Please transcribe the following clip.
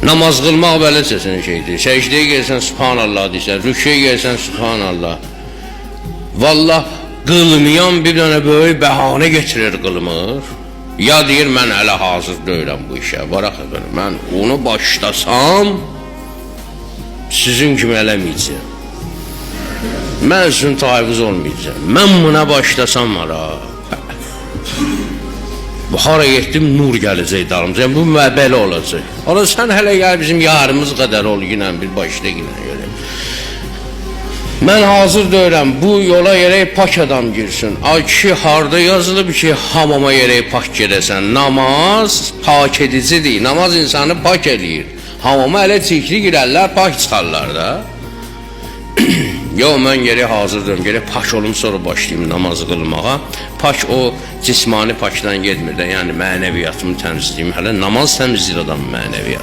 Namaz qılmaq beləcəsinə şeydir. Səcdəyə gəlsən subhanallah deyirsən, rüküyə gəlsən subhanallah. Vallah qılmayan bir dənə böyük bəhanə getirir qılmır. Ya deyir mən hələ hazır deyiləm bu işə. Varaq efendim, mən onu başlasam sizin kimi eləməyəcəm. Mən sizin taifiniz olmayacağım. Mən buna başlasam hara. Buxara getdim, nur gələcək dalımıza. Bu belə olacaq. Orada sən hələ gəl bizim yarımız qədər ol yine bir başda yine görə. Mən hazır deyirəm, bu yola yerək pak adam girsin. Ay kişi, harda yazılıb ki, hamama yerək pak gedəsən. Namaz pak edicidir. Namaz insanı pak edir. Hamama elə çirkli girərlər, pak çıxarlar da. Yox, mən yerə hazırdım, yerə pak olum, sonra başlayayım namazı qılmağa. Pak o cismani pakdan gedmir də, yəni mənəviyyatımı təmizləyim. Hələ namaz təmizləyir adamın mənəviyyatı.